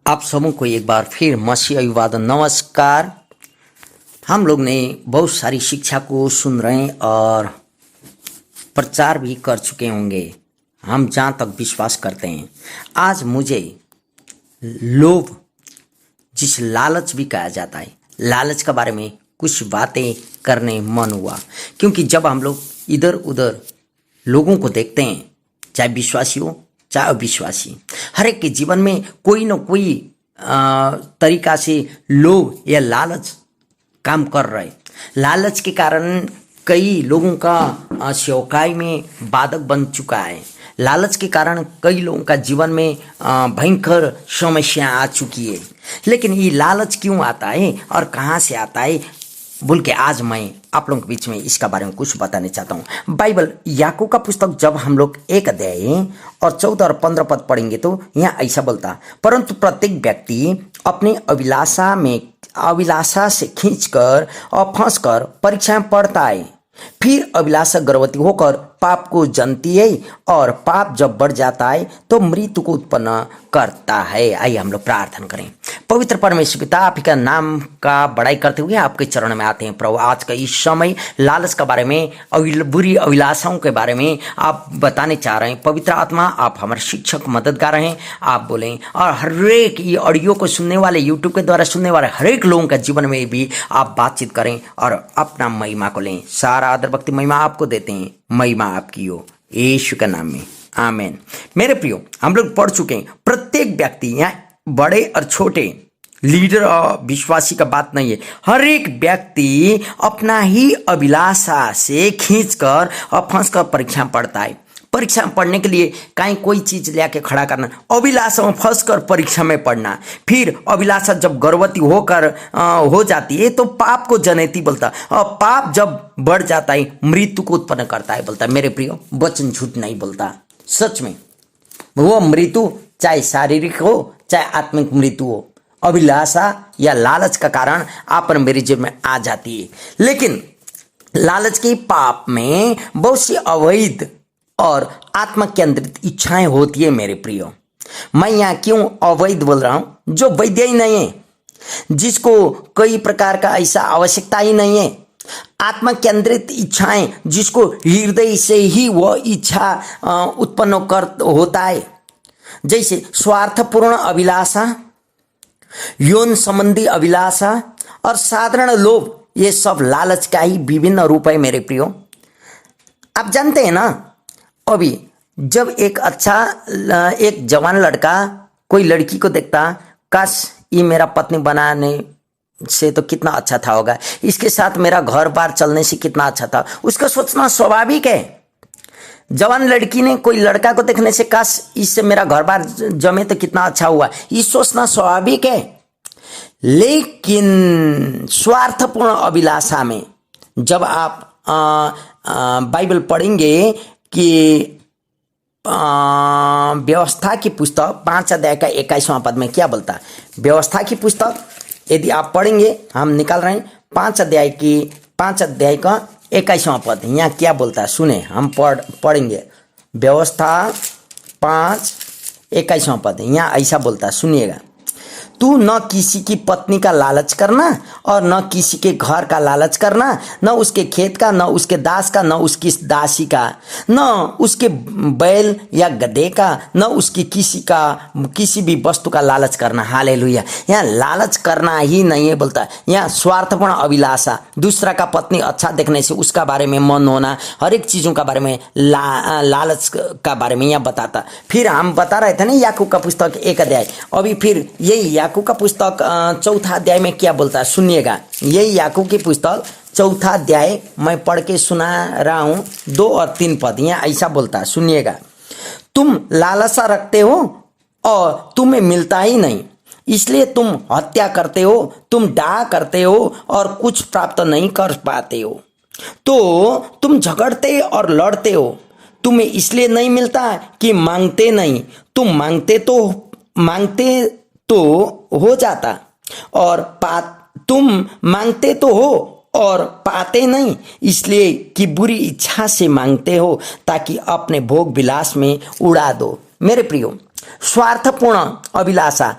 आप सबों को एक बार फिर मसीह अभिवादन नमस्कार। हम लोग ने बहुत सारी शिक्षा को सुन रहे हैं और प्रचार भी कर चुके होंगे, हम जहाँ तक विश्वास करते हैं। आज मुझे लोभ, जिस लालच भी कहा जाता है, लालच के बारे में कुछ बातें करने मन हुआ, क्योंकि जब हम लोग इधर उधर लोगों को देखते हैं, चाहे विश्वासी हो चाहे अविश्वासी, हर एक के जीवन में कोई न कोई तरीका से लोभ या लालच काम कर रहे। लालच के कारण कई लोगों का सेवकाई में बाधक बन चुका है। लालच के कारण कई लोगों का जीवन में भयंकर समस्या आ चुकी है। लेकिन ये लालच क्यों आता है और कहाँ से आता है बोल के आज मैं आप लोगों के बीच में इसका बारे में कुछ बताने चाहता हूँ। बाइबल याकूब का पुस्तक जब हम लोग 1 अध्याय और 14 और 15 पद पढ़ेंगे तो यहाँ ऐसा बोलता, परंतु प्रत्येक व्यक्ति अपने अभिलाषा से खींचकर और फंसकर परीक्षा में पड़ता है। फिर अभिलाषा गर्भवती होकर पाप को जनती है और पाप जब बढ़ जाता है तो मृत्यु को उत्पन्न करता है। आइए हम लोग प्रार्थना करें। पवित्र परमेश्वर पिता, आप ही का नाम का बड़ाई करते हुए आपके चरण में आते हैं। प्रभु, आज का इस समय लालच के बारे में, बुरी अभिलाषाओं के बारे में आप बताने चाह रहे हैं। पवित्र आत्मा, आप हमारे शिक्षक मददगार हैं, आप बोलें और हर एक ये ऑडियो को सुनने वाले, यूट्यूब के द्वारा सुनने वाले हर एक लोगों का जीवन में भी आप बातचीत करें और अपना महिमा को लें। सारा आदर भक्ति महिमा आपको देते हैं, महिमा आपकी हो, यीशु के नाम में, आमीन। मेरे प्रियो, हम लोग पढ़ चुके हैं प्रत्येक व्यक्ति, यहाँ बड़े और छोटे, लीडर और विश्वासी का बात नहीं है, हर एक व्यक्ति अपना ही अभिलाषा से खींचकर और फंसकर परीक्षा में पढ़ता है। परीक्षा में पढ़ने के लिए कहीं कोई चीज लेके खड़ा करना, अभिलाषा में फंसकर परीक्षा में पढ़ना, फिर अभिलाषा जब गर्भवती होकर हो जाती है तो पाप को जनेती बोलता, और पाप जब बढ़ जाता है मृत्यु को उत्पन्न करता है बोलता। मेरे प्रियो, वचन झूठ नहीं बोलता, सच में वो मृत्यु चाहे शारीरिक हो चाहे आत्मिक मृत्यु हो, अभिलाषा या लालच का कारण आप और मेरे जीवन में आ जाती है। लेकिन लालच के पाप में बहुत सी अवैध और आत्मा केंद्रित इच्छाएं होती है। मेरे प्रियो, मैं यहाँ क्यों अवैध बोल रहा हूं? जो वैध ही नहीं है, जिसको कई प्रकार का ऐसा आवश्यकता ही नहीं है। आत्मा केंद्रित इच्छाएं, जिसको हृदय से ही वह इच्छा उत्पन्न कर होता है, जैसे स्वार्थपूर्ण अभिलाषा, यौन संबंधी अभिलाषा और साधारण लोभ, ये सब लालच का ही विभिन्न रूप है। मेरे प्रियो, आप जानते हैं ना, अभी जब एक जवान लड़का कोई लड़की को देखता, काश ये मेरा पत्नी बनाने से तो कितना अच्छा था होगा, इसके साथ मेरा घर बार चलने से कितना अच्छा था, उसका सोचना स्वाभाविक है। जवान लड़की ने कोई लड़का को देखने से काश इससे मेरा घर बार जमे तो कितना अच्छा हुआ, ये सोचना स्वाभाविक है। लेकिन स्वार्थपूर्ण अभिलाषा में जब आप बाइबल पढ़ेंगे कि व्यवस्था की पुस्तक 5 अध्याय का 21वां पद में क्या बोलता है? व्यवस्था की पुस्तक यदि आप पढ़ेंगे, हम निकाल रहे हैं 5 अध्याय का 21वां पद, यहाँ क्या बोलता है सुने, हम पढ़ेंगे। व्यवस्था 5:21वां पद, यहाँ ऐसा बोलता है, सुनिएगा। तू न किसी की पत्नी का लालच करना और न किसी के घर का लालच करना, न उसके खेत का, न उसके दास का, न उसकी दासी का, न उसके बैल या गधे का, न उसकी किसी भी वस्तु का लालच करना। हालेलुया। यहाँ लालच करना ही नहीं है बोलता, यहाँ स्वार्थपूर्ण अभिलाषा, दूसरा का पत्नी अच्छा देखने से उसका बारे में मन होना, हर एक चीजों का बारे में लालच का बारे में यहाँ बताता। फिर हम बता रहे थे ना याकूब का पुस्तक 1 अध्याय, अभी फिर यही याकूब का पुस्तक 4 अध्याय में क्या बोलता है सुनिएगा। यही याकूब की पुस्तक 4 अध्याय मैं पढ़ के सुना रहा हूं, 2 और 3 पद, यहाँ ऐसा बोलता है, सुनिएगा। तुम लालसा रखते हो और तुम्हें मिलता ही नहीं, इसलिए तुम हत्या करते हो, तुम डाह करते हो और कुछ प्राप्त नहीं कर पाते हो। तो तुम झगड़ते और लड़ते हो, तुम्हें इसलिए नहीं मिलता कि मांगते नहीं, तुम मांगते तो हो जाता और तुम मांगते तो हो और पाते नहीं, इसलिए कि बुरी इच्छा से मांगते हो ताकि अपने भोग विलास में उड़ा दो। मेरे प्रियो, स्वार्थपूर्ण अभिलाषा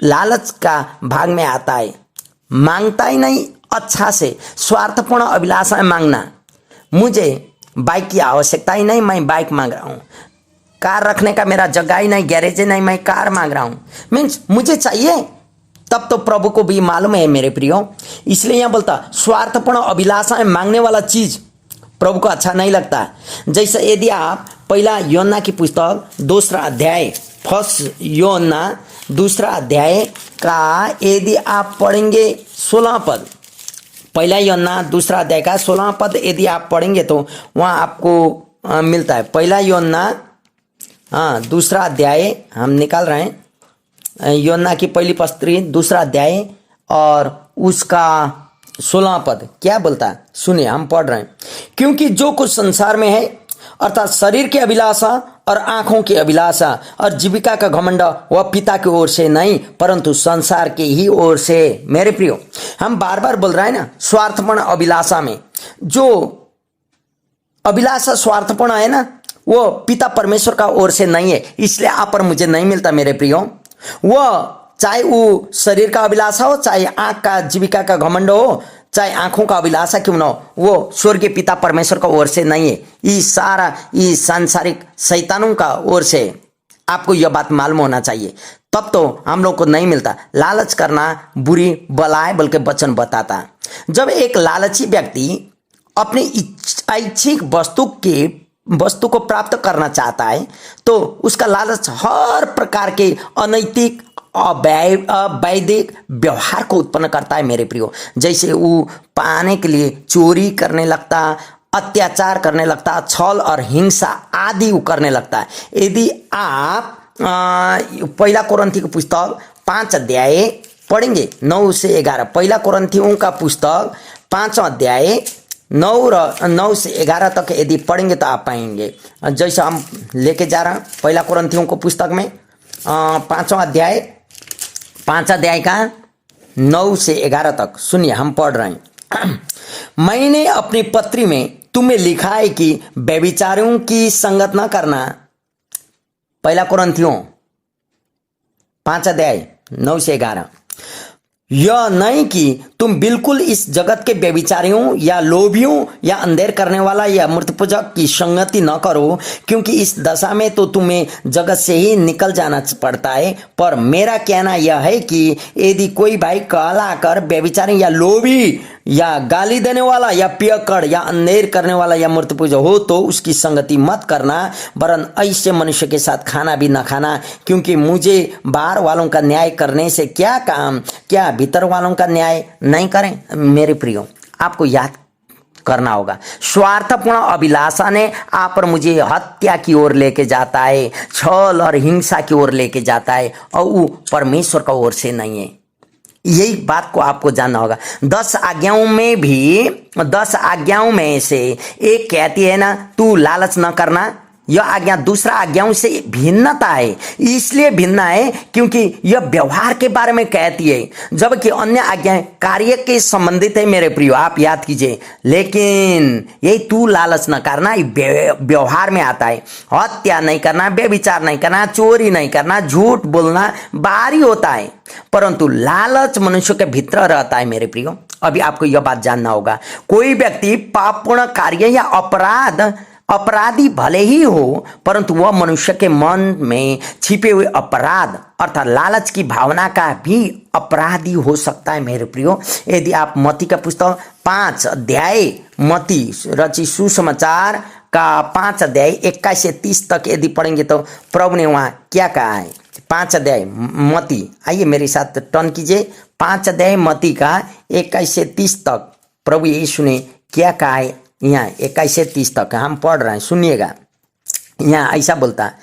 लालच का भाग में आता है। मांगता ही नहीं अच्छा से, स्वार्थपूर्ण अभिलाषाएं मांगना। मुझे बाइक की आवश्यकता ही नहीं, मैं बाइक मांग रहा हूँ। कार रखने का मेरा जगह ही नहीं, गैरेज ही नहीं, मैं कार मांग रहा हूँ। मीन्स मुझे चाहिए, तब तो प्रभु को भी मालूम है मेरे प्रियो। इसलिए यहाँ बोलता स्वार्थपूर्ण अभिलाषाएं मांगने वाला चीज प्रभु को अच्छा नहीं लगता। जैसे यदि आप पहला योना की पुस्तक 2 अध्याय, फर्स्ट योना 2 अध्याय का यदि आप पढ़ेंगे 16 पद, पहला योना 2 अध्याय का 16 पद यदि आप पढ़ेंगे तो वहाँ आपको मिलता है। पहला योना 2 अध्याय हम निकाल रहे हैं, योना की पहली पत्री 2 अध्याय और उसका 16 पद क्या बोलता है, सुनिए हम पढ़ रहे हैं। क्योंकि जो कुछ संसार में है अर्थात शरीर की अभिलाषा और आंखों की अभिलाषा और जीविका का घमंड वह पिता की ओर से नहीं परंतु संसार की ही ओर से। मेरे प्रियो, हम बार बार बोल रहे हैं ना, स्वार्थपूर्ण अभिलाषा में जो अभिलाषा स्वार्थपूर्ण है ना, वो पिता परमेश्वर का ओर से नहीं है, इसलिए आप पर मुझे नहीं मिलता मेरे प्रियो। वह चाहे वो शरीर का अभिलाषा हो, चाहे आंख का जीविका का घमंड हो, चाहे आंखों का अभिलाषा क्यों ना हो, वो स्वर्गीय पिता परमेश्वर का ओर से नहीं है। ये सारा ये सांसारिक शैतानों का ओर से। आपको यह बात मालूम होना चाहिए, तब तो हम लोग को नहीं मिलता। लालच करना बुरी बलाए बल्कि वचन बताता। जब एक लालची व्यक्ति अपनी ऐच्छिक वस्तु को प्राप्त करना चाहता है तो उसका लालच हर प्रकार के अनैतिक अवैधिक व्यवहार को उत्पन्न करता है मेरे प्रियो। जैसे वो पाने के लिए चोरी करने लगता, अत्याचार करने लगता, छल और हिंसा आदि वो करने लगता है। यदि आप पहला कोरिन्थी की पुस्तक 5 अध्याय पढ़ेंगे 9 से 11, पहला कोरिन्थियों का पुस्तक 5 अध्याय 9 से 11 तक यदि पढ़ेंगे तो आप पाएंगे। जैसे हम लेके जा रहे हैं पहला कोरिन्थियों को पुस्तक में 5 अध्याय का 9 से 11 तक सुनिए हम पढ़ रहे हैं। मैंने अपनी पत्री में तुम्हें लिखा है कि व्यभिचारियों की संगत न करना। पहला कोरिन्थियों 5 अध्याय 9 से 11। यह नहीं कि तुम बिल्कुल इस जगत के व्यभिचारियों या लोभियों या अंधेर करने वाला या मूर्ति पूजक की संगति न करो, क्योंकि इस दशा में तो तुम्हें जगत से ही निकल जाना पड़ता है। पर मेरा कहना यह है कि यदि कोई भाई कहलाकर व्यभिचारी या लोभी या गाली देने वाला या पियक्कड़ या अंधेर करने वाला या मूर्ति पूजक हो तो उसकी संगति मत करना, वरन ऐसे मनुष्य के साथ खाना भी न खाना। क्योंकि मुझे बाहर वालों का न्याय करने से क्या काम, क्या भीतर वालों का न्याय नहीं करें। मेरे प्रियो, आपको याद करना होगा, स्वार्थपूर्ण अभिलाषा ने आप पर मुझे हत्या की ओर लेके जाता है, छल और हिंसा की ओर लेके जाता है, और वो परमेश्वर का ओर से नहीं है। यही बात को आपको जानना होगा। 10 आज्ञाओं में भी 10 आज्ञाओं में से एक कहती है ना, तू लालच न करना। यह आज्ञा दूसरा आज्ञाओं से भिन्नता है, इसलिए भिन्न है क्योंकि यह व्यवहार के बारे में कहती है, जबकि अन्य आज्ञाएं कार्य के संबंधित है। मेरे प्रियो, आप याद कीजिए। लेकिन यही तू लालच न करना व्यवहार में आता है। हत्या नहीं करना, व्यभिचार नहीं करना, चोरी नहीं करना, झूठ बोलना बाहरी होता है, परंतु लालच मनुष्य के भीतर रहता है। मेरे प्रियो, अभी आपको यह बात जानना होगा, कोई व्यक्ति पापपूर्ण कार्य या अपराधी भले ही हो, परंतु वह मनुष्य के मन में छिपे हुए अपराध अर्थात लालच की भावना का भी अपराधी हो सकता है। मेरे प्रियो, यदि आप मत्ती का पुस्तक 5 अध्याय, मत्ती रचित सुसमाचार का 5 अध्याय 21 से 30 तक यदि पढ़ेंगे तो प्रभु ने वहाँ क्या कहा है। 5 अध्याय मत्ती, आइए मेरे साथ टर्न कीजिए। 5 अध्याय मत्ती का 21 से 30 तक प्रभु यीशु ने क्या कहा है। यहाँ 21 से 30 तक हम पढ़ रहे हैं, सुनिएगा। यहाँ ऐसा बोलता है,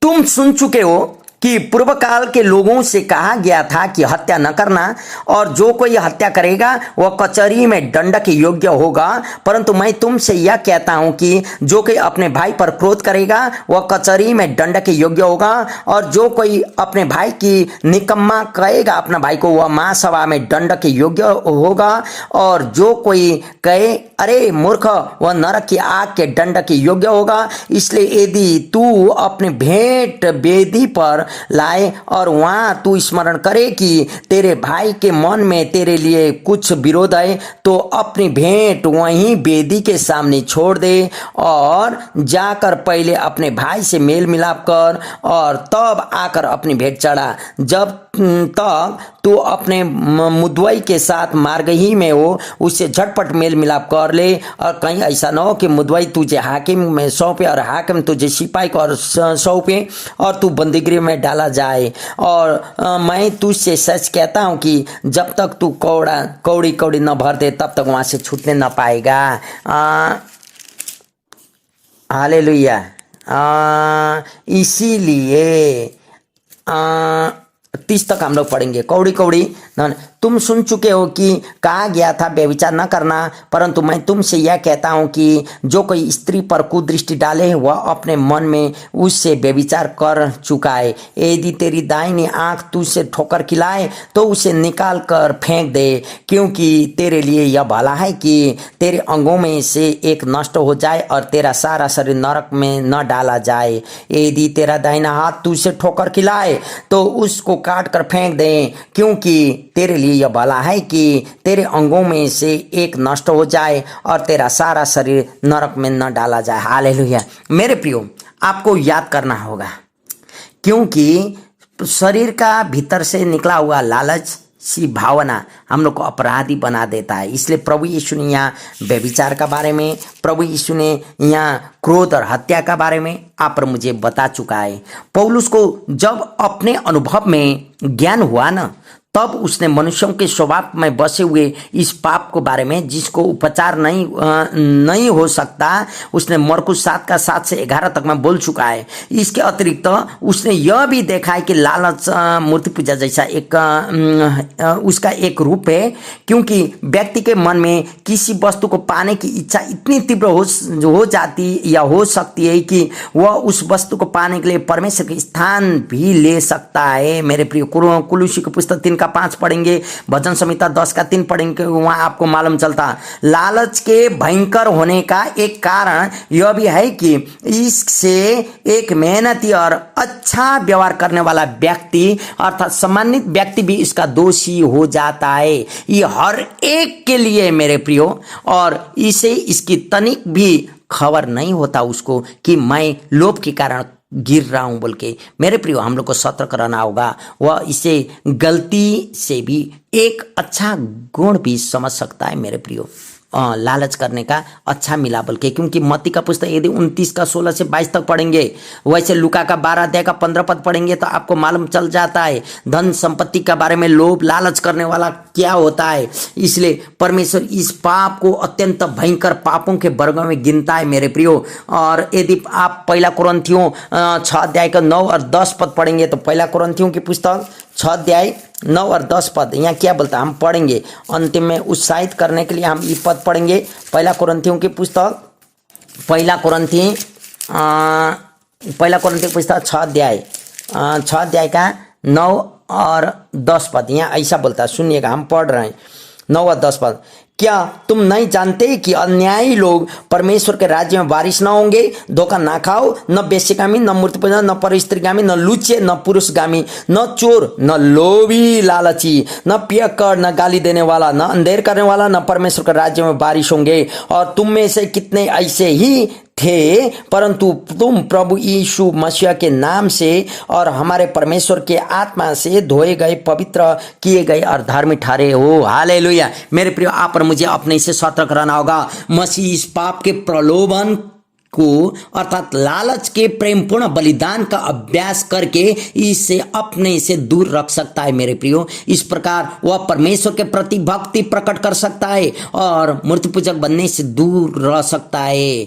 तुम सुन चुके हो कि पूर्व काल के लोगों से कहा गया था कि हत्या न करना, और जो कोई हत्या करेगा वह कचहरी में दंड के योग्य होगा। परंतु मैं तुमसे यह कहता हूं कि जो कोई अपने भाई पर क्रोध करेगा वह कचहरी में दंड के योग्य होगा, और जो कोई अपने भाई की निकम्मा कहेगा अपना भाई को, वह महासभा में दंड के योग्य होगा। और जो कोई कहे अरे मूर्ख, वह नरक की आग के दंड के योग्य होगा। इसलिए यदि तू अपने भेंट वेदी पर लाए और वहाँ तू स्मरण करे कि तेरे भाई के मन में तेरे लिए कुछ विरोध है, तो अपनी भेंट वहीं वेदी के सामने छोड़ दे और जाकर पहले अपने भाई से मेल मिलाप कर और तब आकर अपनी भेंट चढ़ा। जब तक तू अपने मुद्दई के साथ मार्ग ही में हो, उससे झटपट मेल मिलाप कर ले। और कहीं ऐसा न हो कि मुद्दई तुझे हाकिम में सौंपे और हाकिम तुझे सिपाही को और सौंपे और तू बंदीगृह में डाला जाए। और मैं तुझसे सच कहता हूँ कि जब तक तू कौड़ी कौड़ी न भर दे तब तक वहाँ से छूटने न पाएगा। हालेलुया। इसीलिए 30 तक हम लोग पढ़ेंगे। कौड़ी कौड़ी तुम सुन चुके हो कि कहा गया था व्यभिचार न करना, परंतु मैं तुमसे यह कहता हूं कि जो कोई स्त्री पर कुदृष्टि डाले वह अपने मन में उससे व्यभिचार कर चुका है। यदि तेरी दाहिनी आंख तुझसे ठोकर खिलाए तो उसे निकाल कर फेंक दे, क्योंकि तेरे लिए यह भला है कि तेरे अंगों में से एक नष्ट हो जाए और तेरा सारा शरीर नरक में न डाला जाए। यदि तेरा दाहिना हाथ तुझसे ठोकर खिलाए तो उसको काट कर फेंक दे, क्योंकि तेरे लिए यह भला है कि तेरे अंगों में से एक नष्ट हो जाए और तेरा सारा शरीर नरक में न डाला जाए। हालेलुया। मेरे प्रियो, आपको याद करना होगा, क्योंकि शरीर का भीतर से निकला हुआ लालच सी भावना हम लोग को अपराधी बना देता है। इसलिए प्रभु यीशु ने यहाँ व्यभिचार का बारे में, प्रभु यीशु ने यहाँ क्रोध और हत्या का बारे में आप मुझे बता चुका है। पौलुस को जब अपने अनुभव में ज्ञान हुआ ना, तब उसने मनुष्यों के स्वभाव में बसे हुए इस पाप के बारे में, जिसको उपचार नहीं हो सकता, उसने मरकुस 7 का 7 से 11 तक में बोल चुका है। इसके अतिरिक्त उसने यह भी देखा है कि लालच मूर्ति पूजा जैसा उसका एक रूप है, क्योंकि व्यक्ति के मन में किसी वस्तु को पाने की इच्छा इतनी तीव्र हो जाती या हो सकती है कि वह उस वस्तु को पाने के लिए परमेश्वर के स्थान भी ले सकता है। मेरे प्रिय, कुलुसी की पुस्तक 3 का 5 पढ़ेंगे, भजन संहिता 10 का 3 पढ़ेंगे, वहां आपको मालूम चलता लालच के भयंकर होने का एक कारण यह भी है कि इससे एक मेहनती और अच्छा व्यवहार करने वाला व्यक्ति अर्थात सम्मानित व्यक्ति भी इसका दोषी हो जाता है। ये हर एक के लिए मेरे प्रियो, और इसे इसकी तनिक भी खबर नहीं होता उसको कि मैं लोभ के कारण गिर रहा हूं बोल के। मेरे प्रियो, हम लोग को सतर्क रहना होगा। वह इसे गलती से भी एक अच्छा गुण भी समझ सकता है मेरे प्रियो, लालच करने का अच्छा मिला बोल के। क्योंकि मत्ती का पुस्तक यदि 29 का 16 से 22 तक पढ़ेंगे, वैसे लूका का 12 अध्याय का 15 पद पढ़ेंगे तो आपको मालूम चल जाता है धन संपत्ति के बारे में, लोभ लालच करने वाला क्या होता है। इसलिए परमेश्वर इस पाप को अत्यंत भयंकर पापों के वर्ग में गिनता है मेरे प्रियो। और यदि आप पहला कुरिन्थियों 6 अध्याय का 9 और 10 पद पढ़ेंगे तो पहला कुरिन्थियों की पुस्तक 6 अध्याय 9 और 10 पद यहाँ क्या बोलता है हम पढ़ेंगे। अंतिम में उत्साहित करने के लिए हम ये पद पढ़ेंगे। पहला कुरिन्थियों की पुस्तक पहला कुरिन्थी की पुस्तक 6 अध्याय का 9 और 10 पद यहाँ ऐसा बोलता है, सुनिएगा, हम पढ़ रहे हैं 9 और 10 पद। क्या तुम नहीं जानते कि अन्यायी लोग परमेश्वर के राज्य में वारिस न होंगे? धोखा ना खाओ, न बेश्यागामी, न मूर्ति पूजा, न परस्त्रीगामी, न लुच्चे, न पुरुषगामी, न चोर, न लोभी लालची, न पियक्कड़, न गाली देने वाला, न अंधेर करने वाला, न परमेश्वर के राज्य में वारिस होंगे। और तुम में से कितने ऐसे ही थे, परंतु तुम प्रभु यीशु मसीह के नाम से और हमारे परमेश्वर के आत्मा से धोए गए, पवित्र किए गए और धार्मिक ठहरे हो। हालेलुया। मेरे प्रिय, आप पर मुझे अपने से सतर्क रहना होगा। मसीह इस पाप के प्रलोभन को अर्थात लालच के प्रेमपूर्ण बलिदान का अभ्यास करके इससे अपने से दूर रख सकता है मेरे प्रियो। इस प्रकार वह परमेश्वर के प्रति भक्ति प्रकट कर सकता है और मूर्ति पूजक बनने से दूर रह सकता है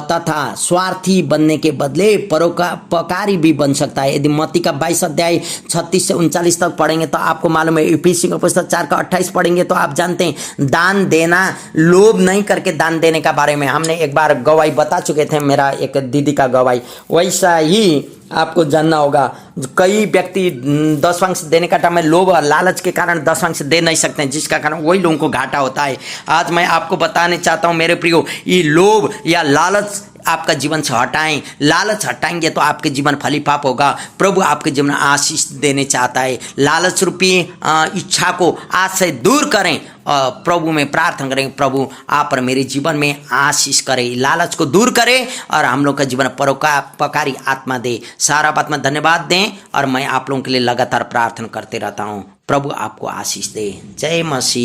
तथा स्वार्थी बनने के बदले परोपकारी भी बन सकता है। यदि मत्ती का 22 अध्याय 36 से 39 तक पढ़ेंगे तो आपको मालूम है। इफिसियों का पुस्तक 4 का 28 पढ़ेंगे तो आप जानते हैं दान देना, लोभ नहीं करके दान देने का बारे में हमने एक बार गवाही बता चुके थे, मेरा एक दीदी का गवाही। वैसा ही आपको जानना होगा, कई व्यक्ति दशवांश देने का टाइम में लोभ और लालच के कारण दशवांश दे नहीं सकते हैं, जिसका कारण वही लोगों को घाटा होता है। आज मैं आपको बताने चाहता हूं मेरे प्रियो, ये लोभ या लालच आपका जीवन से हटाएं। लालच हटाएंगे तो आपके जीवन फलीफाप होगा। प्रभु आपके जीवन में आशीष देने चाहता है। लालच रूपी इच्छा को आज से दूर करें और प्रभु में प्रार्थना करें, प्रभु आप और मेरे जीवन में आशीष करें, लालच को दूर करें और हम लोग का जीवन परोपकारी आत्मा दे। सारा बात में धन्यवाद दें और मैं आप लोगों के लिए लगातार प्रार्थना करते रहता हूँ। प्रभु आपको आशीष दे। जय मसीह।